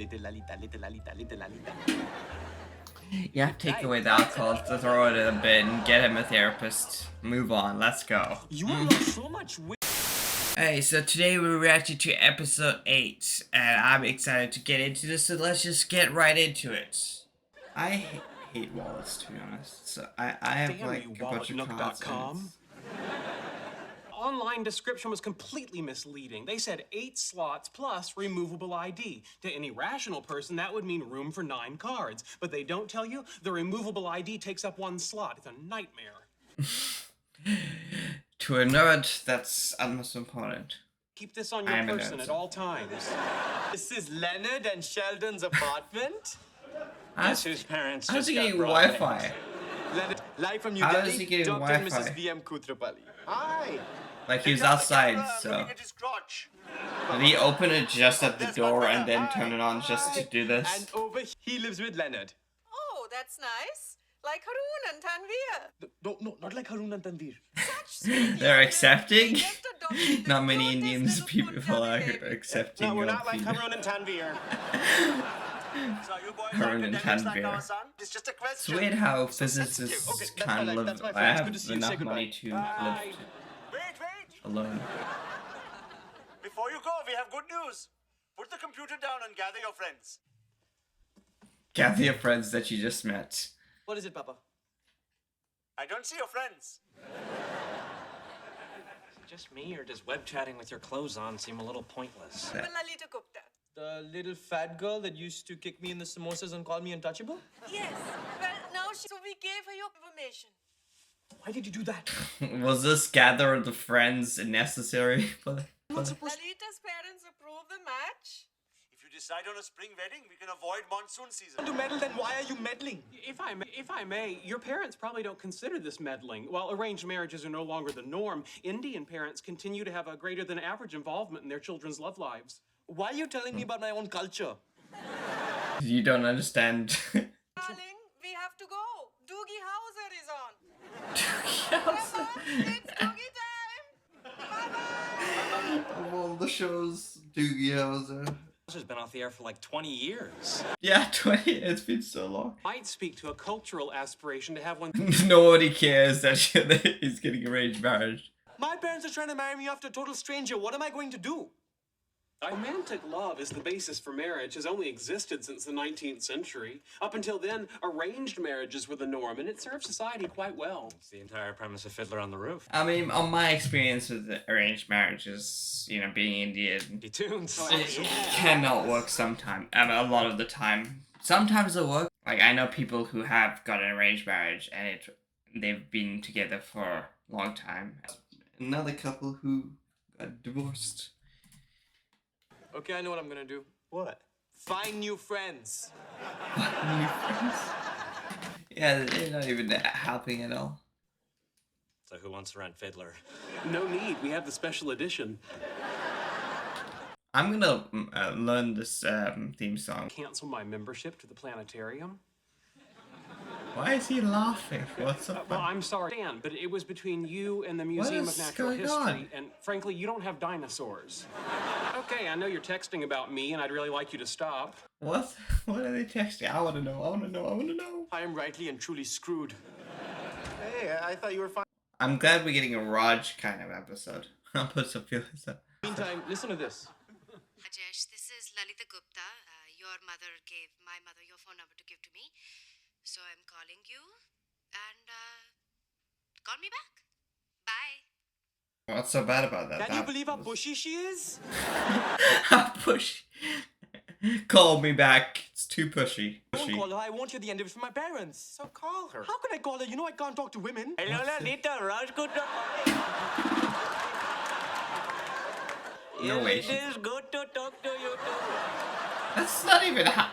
Little Lalita, little Lalita, little Lalita. You have to take away the alcohol, to throw it in a bin, get him a therapist, move on, let's go. You lost so much weight. Hey, so today we're reacting to episode 8, and I'm excited to get into this, so let's just get right into it. I hate wallets, to be honest, so I have Damn like you, a bunch of cards. Online description was completely misleading. They said 8 slots plus removable ID. To any rational person, that would mean room for 9 cards. But they don't tell you the removable ID takes up 1 slot. It's a nightmare. To a nerd, that's almost important. Keep this on your person at all times. This is Leonard and Sheldon's apartment. How's His parents how's just he got getting brought in. Wi-Fi? Leonard, live from New How Delhi, is he getting Dr. and Wi-Fi? Mrs. VM Koothrappali. Hi. Like he was outside, so... Did he open it just at the door and then turn it on just to do this? And over he lives with Leonard. Oh, that's nice. Like Haroon and Tanvir. No, not like Haroon and Tanvir. They're accepting? Not many Indians people are accepting. No, we're not like Haroon and Tanvir. So you boys Haroon and Tanvir. It's just a question. It's weird how physicists Okay, can't that's live. my I friend. have Good to see you. Say enough goodbye. money to live Wait. alone. Before you go, we have good news. Put the computer down and gather your friends. Gather your friends that you just met. What is it, Papa? I don't see your friends. Just me, or does web chatting with your clothes on seem a little pointless? Lalita Gupta. The little fat girl that used to kick me in the samosas and call me untouchable? Yes. Well, now so we gave her your information. Why did you do that? Was this gather the friends necessary? Lalita's parents approve the match. If you decide on a spring wedding, we can avoid monsoon season. To meddle, then why are you meddling? If I may, your parents probably don't consider this meddling. While arranged marriages are no longer the norm, Indian parents continue to have a greater than average involvement in their children's love lives. Why are you telling me about my own culture? You don't understand. Darling, we have to go. Doogie Howser is on. Papa, it's Doogie time. Bye-bye. Of all the shows, Doogie Howser. This has been off the air for like 20 years. Yeah, 20. It's been so long. Might speak to a cultural aspiration to have one. Nobody cares that he's getting arranged marriage. My parents are trying to marry me after a total stranger. What am I going to do? Romantic love as the basis for marriage has only existed since the 19th century. Up until then, arranged marriages were the norm, and it served society quite well. It's the entire premise of Fiddler on the Roof. I mean, on my experience with the arranged marriages, you know, being Indian, Tunes. it cannot work sometimes. A lot of the time. Sometimes it'll work. Like, I know people who have got an arranged marriage, and they've been together for a long time. Another couple who got divorced. Okay, I know what I'm gonna do. What? Find new friends. New friends? Yeah, they're not even helping at all. So who wants to rent Fiddler? No need, we have the special edition. I'm gonna learn this theme song. Cancel my membership to the planetarium. Why is he laughing? What's up? Well, I'm sorry, Dan, but it was between you and the Museum of is Natural going History, on? and frankly, you don't have dinosaurs. Okay, I know you're texting about me, and I'd really like you to stop. What? What are they texting? I wanna know. I am rightly and truly screwed. Hey, I thought you were fine. I'm glad we're getting a Raj kind of episode. I'll put some feelings up. Meantime, listen to this. Rajesh, this is Lalita Gupta. Your mother gave my mother your phone number to give to me. So I'm calling you and call me back. Bye. What's so bad about that? Can you believe how pushy she is? How pushy? Call me back. It's too pushy. Don't call her. I won't hear the end of it from my parents. So call her. How can I call her? You know I can't talk to women. Hello, Lalita. Raj No way. It is good to talk to you too. That's not even how.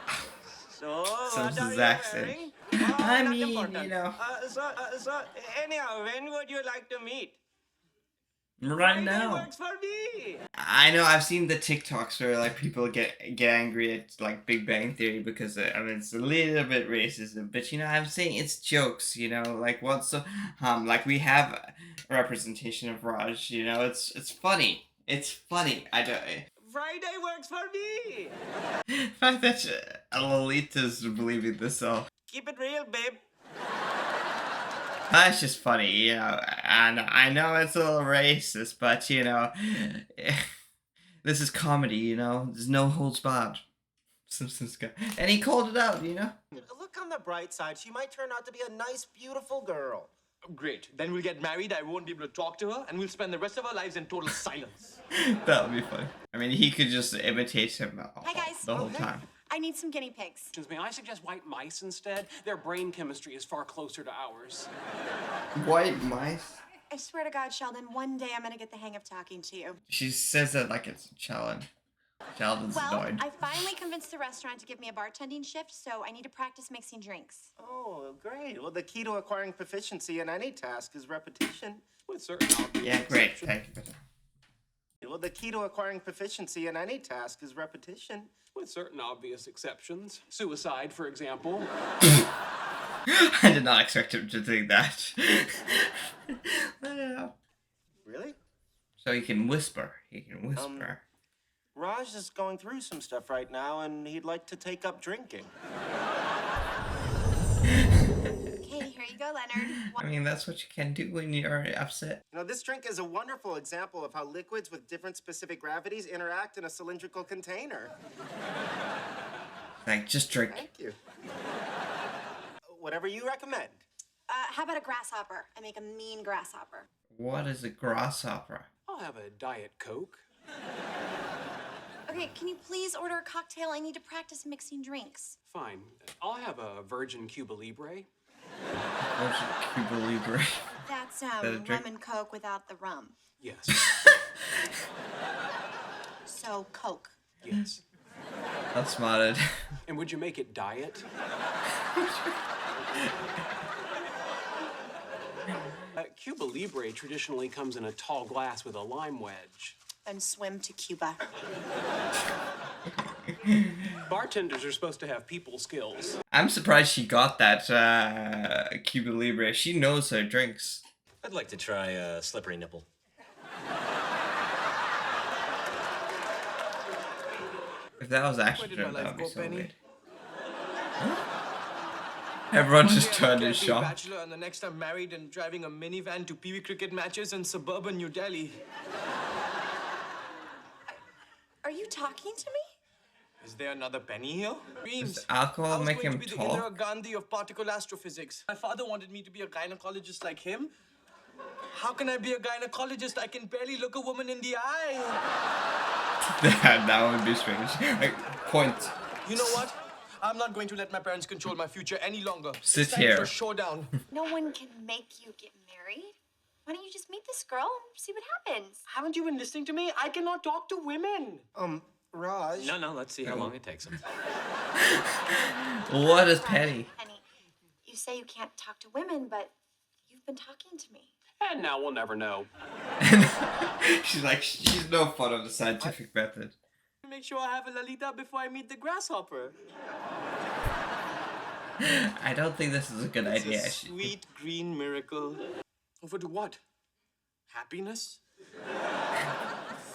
So, Some what are you accent. wearing? I not mean, important. you know. So, anyhow, when would you like to meet? Right Friday now. works for me. I know, I've seen the TikToks where like people get angry at like Big Bang Theory because I mean it's a little bit racist, but you know I'm saying it's jokes, you know, like what's so like we have a representation of Raj, you know, it's funny. It's funny. I don't. Friday works for me. The fact that Lolita's believing this all. Keep it real, babe. That's just funny, you know, and I know it's a little racist, but, you know, this is comedy, you know, there's no holds barred. Simpsons guy. And he called it out, you know? Look on the bright side. She might turn out to be a nice, beautiful girl. Great. Then we'll get married. I won't be able to talk to her, and we'll spend the rest of our lives in total silence. That would be funny. I mean, he could just imitate him Hi, guys. the whole time. I need some guinea pigs. May I suggest white mice instead? Their brain chemistry is far closer to ours. White mice? I swear to God, Sheldon, one day I'm gonna get the hang of talking to you. She says that like it's a challenge. Sheldon's Well, annoyed. I finally convinced the restaurant to give me a bartending shift, so I need to practice mixing drinks. Oh, great. Well, the key to acquiring proficiency in any task is repetition. With certain obvious Yeah, great. exceptions. Thank you for that. Well, the key to acquiring proficiency in any task is repetition. With certain obvious exceptions. Suicide, for example. I did not expect him to think that. Really? So he can whisper. He can whisper. Raj is going through some stuff right now, and he'd like to take up drinking. Okay, here you go, Leonard. I mean, that's what you can do when you're upset. You know, this drink is a wonderful example of how liquids with different specific gravities interact in a cylindrical container. Like, just drink. Thank you. Whatever you recommend. How about a grasshopper? I make a mean grasshopper. What is a grasshopper? I'll have a Diet Coke. Okay, can you please order a cocktail? I need to practice mixing drinks. Fine. I'll have a Virgin Cuba Libre. What's a Cuba Libre? That's that a drink? rum and Coke without the rum. Yes. So Coke. Yes. That's smarted. And would you make it diet? Cuba Libre traditionally comes in a tall glass with a lime wedge. And swim to Cuba. Bartenders are supposed to have people skills. I'm surprised she got that Cuba Libre. She knows her drinks. I'd like to try a slippery nipple. If that was Where actually did my drink, that life would be go, so Penny? weird. Everyone just turned in Carefree shock. Bachelor, and the next I'm married and driving a minivan to Pee Wee cricket matches in suburban New Delhi. Are you talking to me? Is there another Penny here? Dreams. Does alcohol I was make going him to be talk? the Indira Gandhi of particle astrophysics. My father wanted me to be a gynecologist like him. How can I be a gynecologist? I can barely look a woman in the eye. That would be strange. Like, point. You know what? I'm not going to let my parents control my future any longer. Sit It's time here. for a showdown. No one can make you get married. Why don't you just meet this girl and see what happens? Haven't you been listening to me? I cannot talk to women. Raj. No, let's see how long it takes him. What is Penny? Penny, you say you can't talk to women, but you've been talking to me. And now we'll never know. She's like, she's no fun of the scientific method. Make sure I have a Lalita before I meet the grasshopper. I don't think this is a good It's idea. a sweet green miracle. For what? Happiness?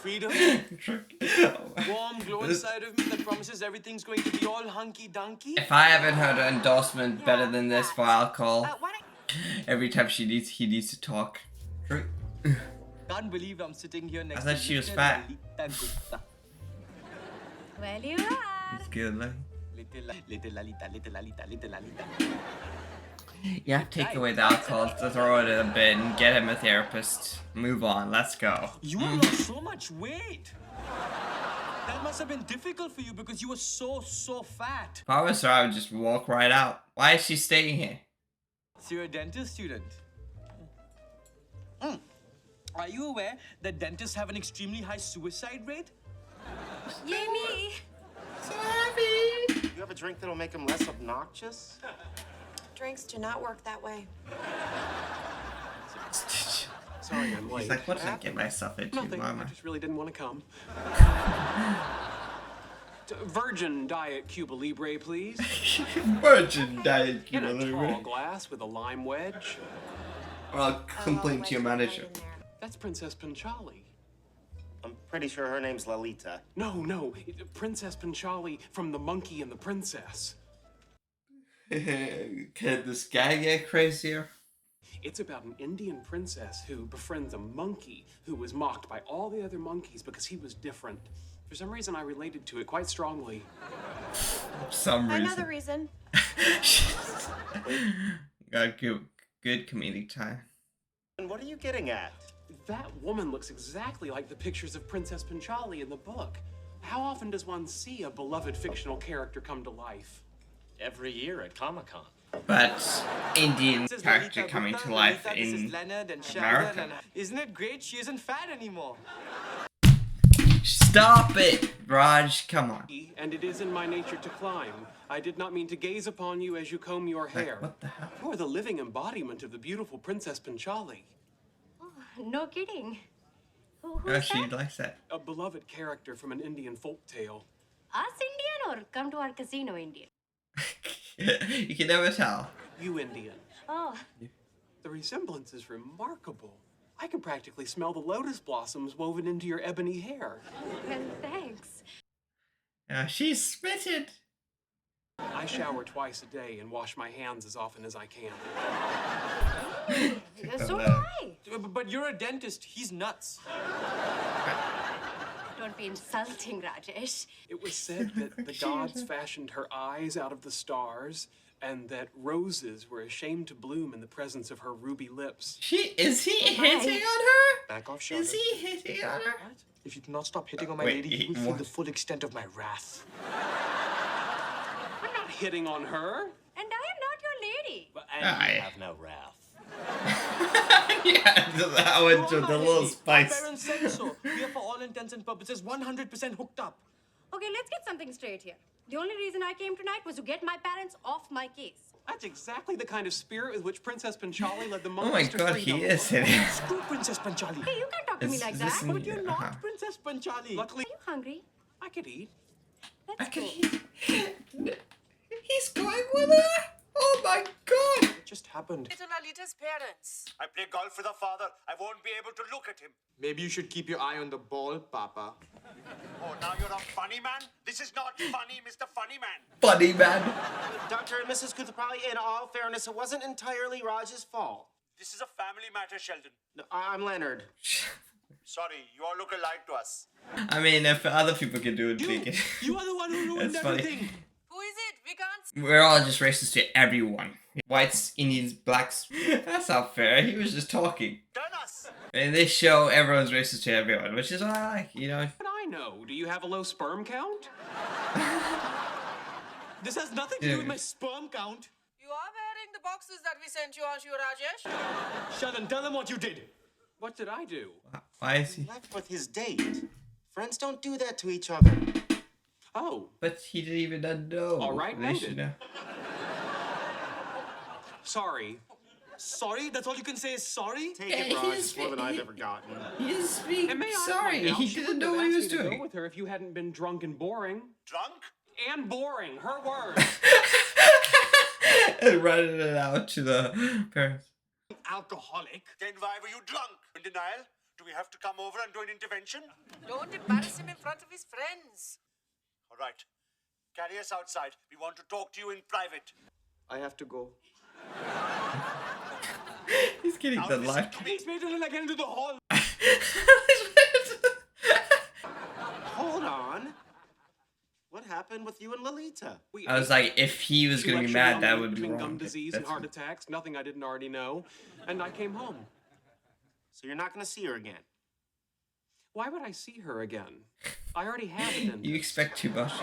Freedom? Warm glow inside of me that promises everything's going to be all hunky-dunky? If I haven't heard an endorsement better than this for alcohol, Why don't every time he needs to talk. Can't believe I'm sitting here next I thought to she was little fat. Lalita Gupta. Well, you are. It's good, like. Little Lalita, little Lalita, little Lalita. You have to take away the alcohol, to throw it in a bin, get him a therapist, move on, let's go. You have lost so much weight. That must have been difficult for you because you were so fat. If I was her, I would just walk right out. Why is she staying here? So you're a dental student. Are you aware that dentists have an extremely high suicide rate? Yay, me. You have a drink that'll make him less obnoxious? Drinks do not work that way. Sorry, I'm late. He's like, what did I get myself into, Nothing. I mama? just really didn't want to come. Virgin Diet Cuba Libre, please. Virgin Diet In Cuba a tall Libre. glass with a lime wedge. Or I'll complain to your manager. That's Princess Panchali. Pretty sure her name's Lolita. No, Princess Panchali from The Monkey and the Princess. Can this guy get crazier? It's about an Indian princess who befriends a monkey who was mocked by all the other monkeys because he was different. For some reason, I related to it quite strongly. Some reason. Another reason. Got good comedic time. And what are you getting at? That woman looks exactly like the pictures of Princess Panchali in the book. How often does one see a beloved fictional character come to life? Every year at Comic-Con. But Indian This is character Lolita coming Gupta, to life Lolita, this is in Leonard and Sheldon, America. and isn't it great? She isn't fat anymore. Stop it, Raj. Come on. And it is in my nature to climb. I did not mean to gaze upon you as you comb your hair. What the hell? You are the living embodiment of the beautiful Princess Panchali. Oh, no kidding. Who Oh, is she that? likes that. A beloved character from an Indian folk tale. Us Indian or come to our casino Indian? You can never tell. You Indian. Oh, The resemblance is remarkable. I can practically smell the lotus blossoms woven into your ebony hair. well, thanks. She's smitten. I shower twice a day and wash my hands as often as I can. So do no. I. But you're a dentist. He's nuts. Don't be insulting, Rajesh. It was said that the gods fashioned her eyes out of the stars, and that roses were ashamed to bloom in the presence of her ruby lips. Is he hitting on her? Back off, Sheldon. Is he hitting on her? If you do not stop hitting on my Wait, lady, you will feel what? the full extent of my wrath. I'm not hitting on her. And I am not your lady. And Aye. you have no wrath. Yeah, that went to the little My spice. parents said so. We are, for all intents and purposes, 100% hooked up. Okay, let's get something straight here. The only reason I came tonight was to get my parents off my case. That's exactly the kind of spirit with which Princess Panchali led the Oh monkeys my to god, freedom. he is hitting. Screw Princess Panchali. Hey, you can't talk to me like Is that. this But you're not uh-huh. Princess Panchali. Luckily, Are you hungry? I could eat. Let's I can go. He's going with her? Oh my god! It just happened. To Lolita's parents. I play golf with her father. I won't be able to look at him. Maybe you should keep your eye on the ball, Papa. Oh, now you're a funny man? This is not funny, Mr. Funny Man. Funny man. Dr. and Mrs. Koothrappali, in all fairness, it wasn't entirely Raj's fault. This is a family matter, Sheldon. No, I'm Leonard. Sorry, you all look alike to us. I mean, if other people can do it, we can. You are the one who ruined That's funny. everything. Who is it? We can't. We're all just racist to everyone. Whites, Indians, blacks. That's not fair. He was just talking. Turn us! In this show, everyone's racist to everyone, which is what I like, you know? But I know. Do you have a low sperm count? This has nothing to do with my sperm count. You are wearing the boxes that we sent you, aren't you, Rajesh? Sheldon, tell them what you did. What did I do? Why is he? Left with his date. Friends don't do that to each other. Oh, But he didn't even know. All right, They should noted. know. sorry. Sorry? That's all you can say is sorry? Take it, Yeah, Raj. he's It's more than I've he- ever gotten. He's speaking. And may I Sorry, point out, he she didn't wouldn't know have what he asked was me to doing. go with her if you hadn't been drunk and boring. Drunk? And boring, her words. And running it out to the parents. Alcoholic. Then why were you drunk? In denial? Do we have to come over and do an intervention? Don't embarrass him in front of his friends. All right. Carry us outside. We want to talk to you in private. I have to go. He's getting Now the listen life. to me. Please wait until I get into the hall. Hold on. What happened with you and Lolita? I was like, if he was She gonna be lectured me mad, on that the link would be between wrong. gum disease and That's- heart attacks, nothing I didn't already know, and I came home. So you're not going to see her again? Why would I see her again? I already have a dentist. You expect too much.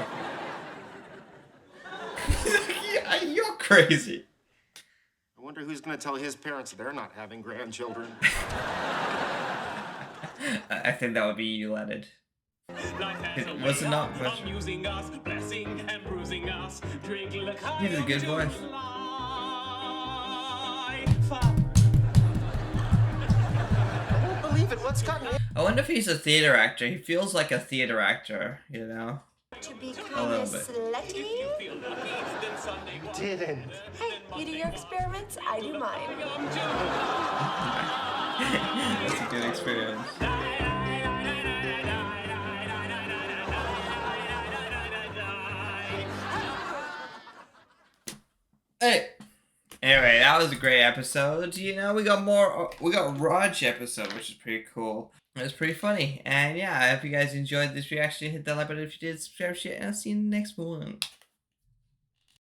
Yeah, you're crazy. I wonder who's going to tell his parents they're not having grandchildren. I think that would be you, Leonard. Was it not? Amusing us, blessing and bruising us, drinking the He has a good voice. I won't believe it. What's gotten I wonder if he's a theater actor. He feels like a theater actor, you know? To A become little a bit. slutty? didn't? Hey, you do your experiments, I do mine. That's a good experience. Hey. Anyway, that was a great episode. You know, we got more. We got Raj episode, which is pretty cool. It was pretty funny. And yeah, I hope you guys enjoyed this reaction. Hit that like button if you did. Subscribe, share, and I'll see you in the next one.